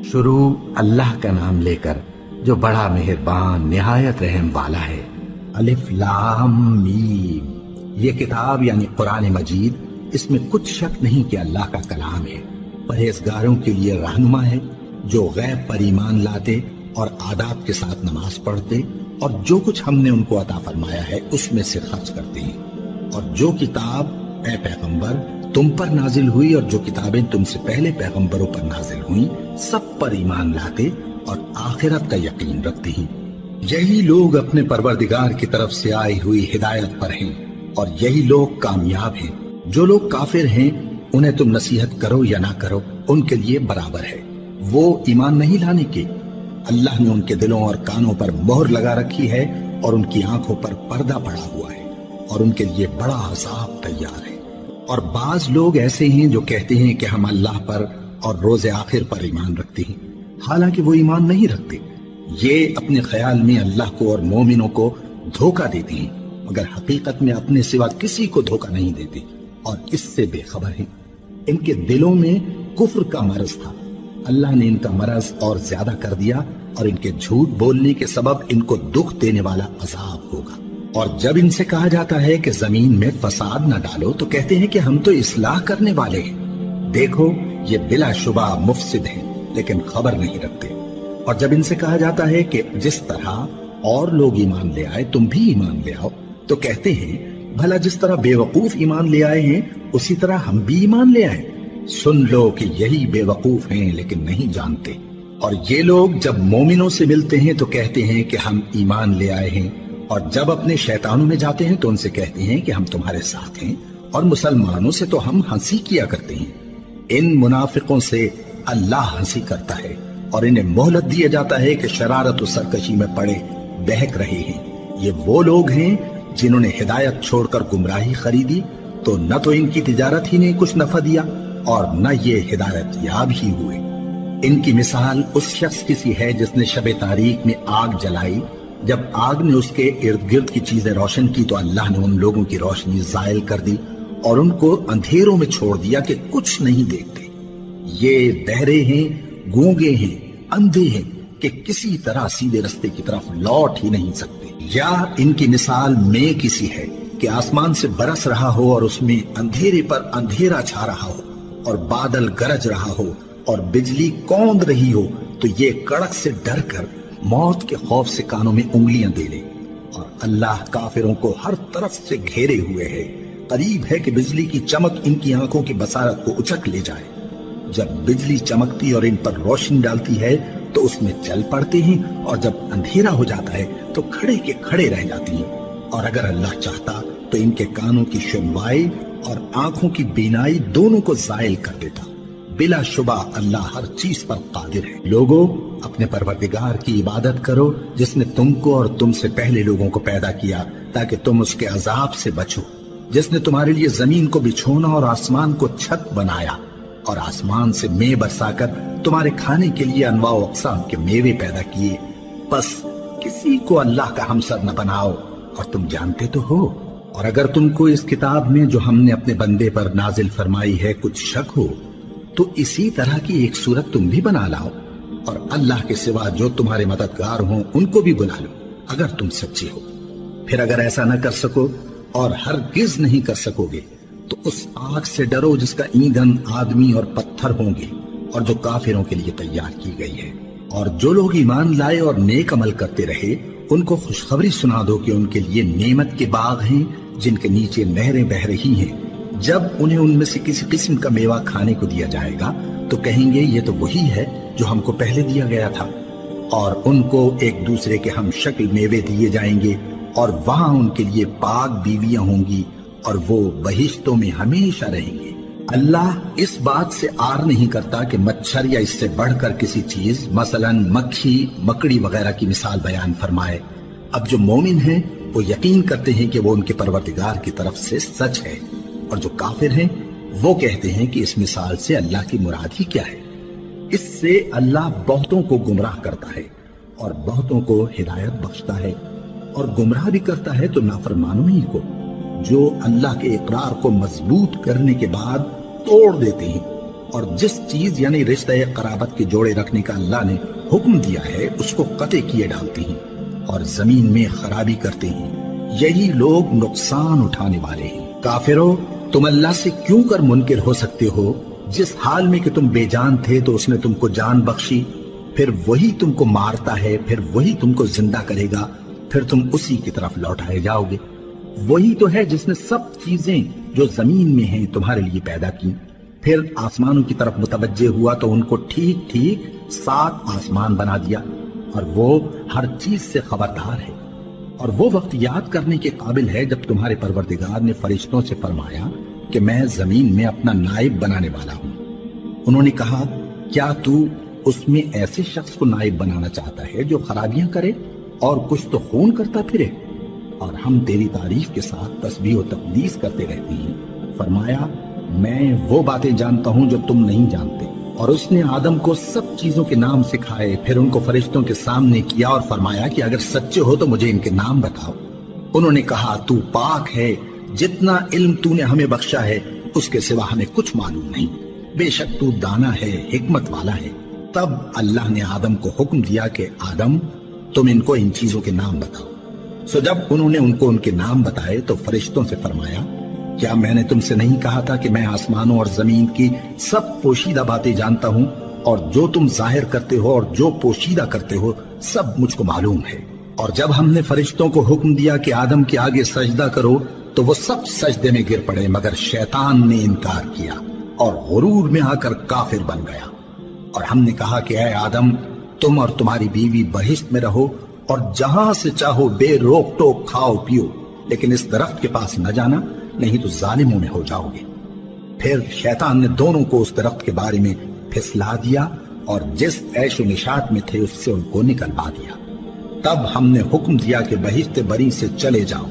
शुरू अल्लाह का नाम लेकर जो बड़ा मेहरबान निहायत रहम वाला है। अलिफ लाम मीम। ये किताब यानी कुरान मजीद, इसमें कुछ शक नहीं कि अल्लाह का कलाम है। परहेजगारों के लिए रहनुमा है जो गैब पर ईमान लाते और आदाब के साथ नमाज पढ़ते और जो कुछ हमने उनको अता फरमाया है उसमें से खर्च करते हैं। और जो किताब ए पैगंबर तुम पर नाजिल हुई और जो किताबें तुमसे पहले पैगंबरों पर नाजिल हुई सब पर ईमान लाते और आखिरत का यकीन रखते हैं। यही लोग अपने परवरदिगार की तरफ से आई हुई हिदायत पर हैं और यही लोग कामयाब हैं। जो लोग काफिर हैं उन्हें तुम नसीहत करो या ना करो उनके लिए बराबर है। वो ईमान नहीं लाने के। अल्लाह ने उनके दिलों और कानों पर मोहर लगा रखी है और उनकी आंखों पर पर्दा पड़ा हुआ है और उनके लिए बड़ा अज़ाब तैयार है। और बाज लोग ऐसे हैं जो कहते हैं कि हम अल्लाह पर और रोज़े आखिर पर ईमान रखते हैं, हालांकि वो ईमान नहीं रखते। ये अपने ख्याल में अल्लाह को और मोमिनों को धोखा देते हैं, मगर हकीकत में अपने सिवा किसी को धोखा नहीं देते और इससे बेखबर हैं। इनके दिलों में कुफ्र का मरज था, अल्लाह ने इनका मरज और ज्यादा कर दिया और इनके झूठ बोलने के सबब इनको दुख देने वाला अजाब होगा। और जब इनसे कहा जाता है कि जमीन में फसाद न डालो तो कहते हैं कि हम तो इस्लाह करने वाले हैं। देखो ये बिलाशुबा मुफसिद हैं लेकिन खबर नहीं रखते। और जब इनसे कहा जाता है कि जिस तरह और लोग ईमान ले आए तुम भी ईमान ले आओ तो कहते हैं भला जिस तरह बेवकूफ ईमान ले आए हैं उसी तरह हम भी ईमान ले आए। सुन लो कि यही बेवकूफ हैं लेकिन नहीं जानते। और ये लोग जब मोमिनों से मिलते हैं तो कहते हैं कि हम ईमान ले आए हैं और जब अपने शैतानों में जाते हैं तो उनसे कहते हैं कि हम तुम्हारे साथ हैं और मुसलमानों से तो हम हंसी किया करते हैं। इन मुनाफिकों से अल्लाह हंसी करता है और इन्हें मोहलत दिया जाता है कि शरारत और सरकशी में पड़े बहक रहे हैं। ये वो लोग हैं जिन्होंने हिदायत छोड़कर गुमराही खरीदी तो न तो इनकी तिजारत ही ने कुछ नफा दिया और न ये हिदायत याब ही हुए। इनकी मिसाल उस शख्स की सी है जिसने शबे तारीख में आग जलाई। जब आग ने उसके इर्द गिर्द की चीजें रोशन की तो अल्लाह ने उन लोगों की रोशनी जायल कर दी और उनको अंधेरों में छोड़ दिया कि कुछ नहीं देखते। ये बहरे हैं, गूंगे हैं, अंधे हैं कि किसी तरह सीधे रास्ते की तरफ लौट ही नहीं सकते। या इनकी मिसाल में किसी है कि आसमान से बरस रहा हो और उसमें अंधेरे पर अंधेरा छा रहा हो और बादल गरज रहा हो और बिजली कौंद रही हो तो ये कड़क से डर कर मौत के खौफ से कानों में उंगलियां दे ले। और अल्लाह काफिरों को हर तरफ से घेरे हुए है। करीब है कि बिजली की चमक इनकी आंखों की बसारत को उचक ले जाए। जब बिजली चमकती और इन पर रोशनी डालती है तो उसमें चल पड़ते हैं और जब अंधेरा हो जाता है तो खड़े के खड़े रह जाती हैं। और अगर अल्लाह चाहता तो इनके कानों की सुनवाई और आंखों की बीनाई दोनों को जायल कर देता। बिलाशुबा अल्लाह हर चीज पर कादिर है। लोगों अपने परवरदिगार की इबादत करो जिसने तुमको और तुमसे पहले लोगों को पैदा किया ताकि तुम उसके अजाब से बचो। जिसने तुम्हारे लिए जमीन को बिछोना और आसमान को छत बनाया और आसमान से मे बरसाकर तुम्हारे खाने के लिए अनवा अक़साम के मेवे पैदा किए। बस किसी को अल्लाह का हमसर न बनाओ और तुम जानते तो हो। और अगर तुमको इस किताब में जो हमने अपने बंदे पर नाजिल फरमाई है कुछ शक हो तो इसी तरह की एक सूरत तुम भी बना लाओ और अल्लाह के सिवा जो तुम्हारे मददगार हों उनको भी बुला लो अगर तुम सच्चे हो। फिर अगर ऐसा न कर सको और हरगिज नहीं कर सकोगे तो उस आग से डरो जिसका ईंधन आदमी और पत्थर होंगे और जो काफिरों के लिए तैयार की गई है। और जो लोग ईमान लाए और नेक अमल करते रहे उनको खुशखबरी सुना दो कि उनके लिए नेमत के बाग हैं जिनके नीचे नहरें बह रही हैं। जब उन्हें उनमें से किसी किस्म का मेवा खाने को दिया जाएगा तो कहेंगे ये तो वही है जो हमको पहले दिया गया था। और उनको एक दूसरे के हम शक्ल मेवे दिए जाएंगे और वहां उनके लिए पाक बीवियां होंगी और वो बहिश्तों में हमेशा रहेंगे। अल्लाह इस बात से आर नहीं करता कि मच्छर या इससे बढ़कर किसी चीज मसलन मक्खी मकड़ी वगैरह की मिसाल बयान फरमाए। अब जो मोमिन हैं वो यकीन करते हैं कि वो उनके परवरदिगार की तरफ से सच है और जो काफिर हैं वो कहते हैं कि इस मिसाल से अल्लाह की मुराद ही क्या है। इससे अल्लाह बहुतों को गुमराह करता है और बहुतों को हिदायत बख्शता है और गुमराह भी करता है तो नाफरमानों ही को जो अल्लाह के इकरार को मजबूत करने के बाद तोड़ देते हैं اور جس چیز یعنی رشتہ قرابت کے جوڑے رکھنے کا اللہ نے حکم دیا ہے اس کو قطع کیے ڈالتے ہیں اور زمین میں خرابی کرتے ہیں، یہی لوگ نقصان اٹھانے والے ہیں۔ کافرو، تم اللہ سے کیوں کر منکر ہو سکتے ہو؟ جس حال میں کہ تم بے جان تھے تو اس نے تم کو جان بخشی، پھر وہی تم کو مارتا ہے، پھر وہی تم کو زندہ کرے گا، پھر تم اسی کی طرف لوٹائے جاؤ گے۔ وہی تو ہے جس نے سب چیزیں جو زمین میں ہیں تمہارے لیے پیدا کی، پھر آسمانوں کی طرف متوجہ ہوا تو ان کو ٹھیک ٹھیک 7 آسمان بنا دیا، اور وہ ہر چیز سے خبردار ہے۔ اور وہ وقت یاد کرنے کے قابل ہے جب تمہارے پروردگار نے فرشتوں سے فرمایا کہ میں زمین میں اپنا نائب بنانے والا ہوں۔ انہوں نے کہا، کیا تو اس میں ایسے شخص کو نائب بنانا چاہتا ہے جو خرابیاں کرے اور کچھ تو خون کرتا پھرے؟ اور ہم تیری تعریف کے ساتھ تسبیح و تقدیس کرتے رہتے ہیں۔ فرمایا، میں وہ باتیں جانتا ہوں جو تم نہیں جانتے۔ اور اس نے آدم کو سب چیزوں کے نام سکھائے، پھر ان کو فرشتوں کے سامنے کیا اور فرمایا کہ اگر سچے ہو تو مجھے ان کے نام بتاؤ۔ انہوں نے کہا، تو پاک ہے، جتنا علم تو نے ہمیں بخشا ہے اس کے سوا ہمیں کچھ معلوم نہیں، بے شک تو دانا ہے، حکمت والا ہے۔ تب اللہ نے آدم کو حکم دیا کہ آدم، تم ان کو ان چیزوں کے نام بتاؤ۔ سو جب انہوں نے ان کو ان کے نام بتائے تو فرشتوں سے فرمایا، کیا میں نے تم سے نہیں کہا تھا کہ میں آسمانوں اور زمین کی سب پوشیدہ باتیں جانتا ہوں، اور جو تم ظاہر کرتے ہو اور جو پوشیدہ کرتے ہو سب مجھ کو معلوم ہے۔ اور جب ہم نے فرشتوں کو حکم دیا کہ آدم کے آگے سجدہ کرو تو وہ سب سجدے میں گر پڑے مگر شیطان نے انکار کیا اور غرور میں آ کر کافر بن گیا۔ اور ہم نے کہا کہ اے آدم، تم اور تمہاری بیوی بہشت میں رہو اور جہاں سے چاہو بے روک ٹوک کھاؤ پیو، لیکن اس درخت کے پاس نہ جانا، نہیں تو ظالموں میں ہو جاؤ گے۔ پھر شیطان نے دونوں کو اس درخت کے بارے میں پھسلا دیا اور جس عیش و نشاط میں تھے اس سے ان کو نکلوا دیا۔ تب ہم نے حکم دیا کہ بہشت بری سے چلے جاؤ،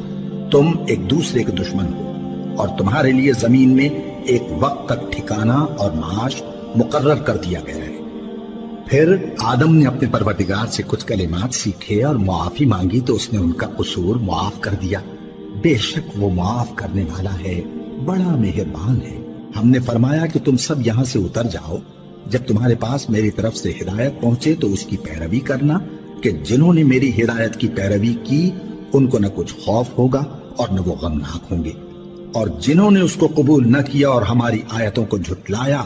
تم ایک دوسرے کے دشمن ہو، اور تمہارے لیے زمین میں ایک وقت تک ٹھکانہ اور معاش مقرر کر دیا گیا ہے۔ پھر آدم نے اپنے پروردگار سے کچھ کلمات سیکھے اور معافی مانگی تو اس نے ان کا قصور معاف کر دیا۔ بے شک وہ معاف کرنے والا ہے، بڑا مہربان ہے۔ ہم نے فرمایا کہ تم سب یہاں سے اتر جاؤ، جب تمہارے پاس میری طرف سے ہدایت پہنچے تو اس کی پیروی کرنا، کہ جنہوں نے میری ہدایت کی پیروی کی ان کو نہ کچھ خوف ہوگا اور نہ وہ غمناک ہوں گے، اور جنہوں نے اس کو قبول نہ کیا اور ہماری آیتوں کو جھٹلایا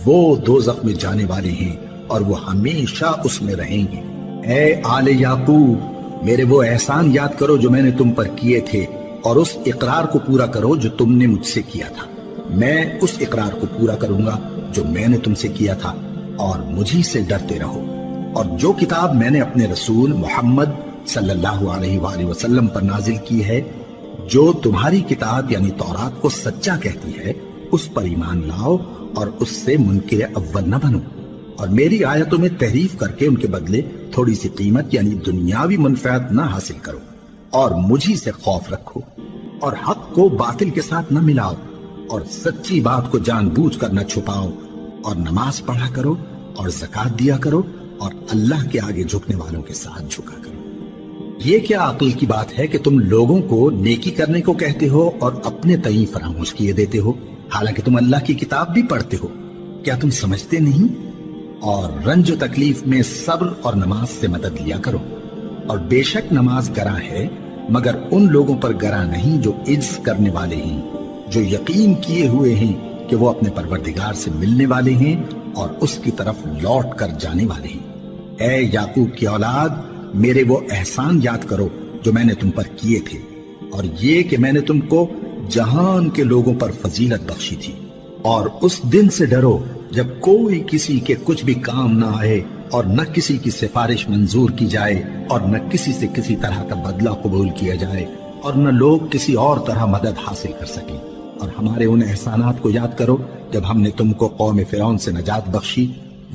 وہ دوزخ میں جانے والے ہیں اور وہ ہمیشہ اس میں رہیں گے۔ اے آل یعقوب، میرے وہ احسان یاد کرو جو میں نے تم پر کیے تھے، اور اس اقرار کو پورا کرو جو تم نے مجھ سے کیا تھا۔ میں اس اقرار کو پورا کروں گا جو میں نے تم سے کیا تھا، اور مجھی سے ڈرتے رہو۔ اور جو کتاب میں نے اپنے رسول محمد صلی اللہ علیہ وآلہ وسلم پر نازل کی ہے، جو تمہاری کتاب یعنی تورات کو سچا کہتی ہے، اس پر ایمان لاؤ اور اس سے منکر اول نہ بنو، اور میری آیتوں میں تحریف کر کے ان کے بدلے تھوڑی سی قیمت یعنی دنیاوی منفعت نہ حاصل کرو، اور مجھی سے خوف رکھو، اور حق کو باطل کے ساتھ نہ ملاؤ، اور سچی بات کو جان بوجھ کر نہ چھپاؤ، اور نماز پڑھا کرو اور زکوٰۃ دیا کرو، اور اللہ کے آگے جھکنے والوں کے ساتھ جھکا کرو۔ یہ کیا عقل کی بات ہے کہ تم لوگوں کو نیکی کرنے کو کہتے ہو اور اپنے تئیں فراموش کیے دیتے ہو، حالانکہ تم اللہ کی کتاب بھی پڑھتے ہو؟ کیا تم سمجھتے نہیں؟ اور رنج و تکلیف میں صبر اور نماز سے مدد لیا کرو، اور بے شک نماز گراں ہے مگر ان لوگوں پر گراں نہیں جو عجز کرنے والے ہیں، جو یقین کیے ہوئے ہیں کہ وہ اپنے پروردگار سے ملنے والے ہیں اور اس کی طرف لوٹ کر جانے والے ہیں۔ اے یعقوب کی اولاد، میرے وہ احسان یاد کرو جو میں نے تم پر کیے تھے، اور یہ کہ میں نے تم کو جہان کے لوگوں پر فضیلت بخشی تھی۔ اور اس دن سے ڈرو جب کوئی کسی کے کچھ بھی کام نہ آئے، اور نہ کسی کی سفارش منظور کی جائے، اور نہ کسی سے کسی طرح کا بدلہ قبول کیا جائے، اور نہ لوگ کسی اور طرح مدد حاصل کر سکیں۔ اور ہمارے ان احسانات کو یاد کرو جب ہم نے تم کو قوم فرعون سے نجات بخشی۔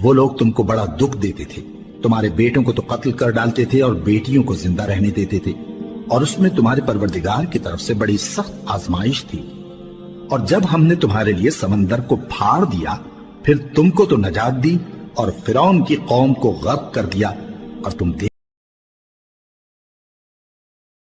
وہ لوگ تم کو بڑا دکھ دیتے تھے، تمہارے بیٹوں کو تو قتل کر ڈالتے تھے اور بیٹیوں کو زندہ رہنے دیتے تھے، اور اس میں تمہارے پروردگار کی طرف سے بڑی سخت آزمائش تھی۔ اور جب ہم نے تمہارے لیے سمندر کو پھاڑ دیا، پھر تم کو تو نجات دی اور فرعون کی قوم کو غرق کر دیا، اور تم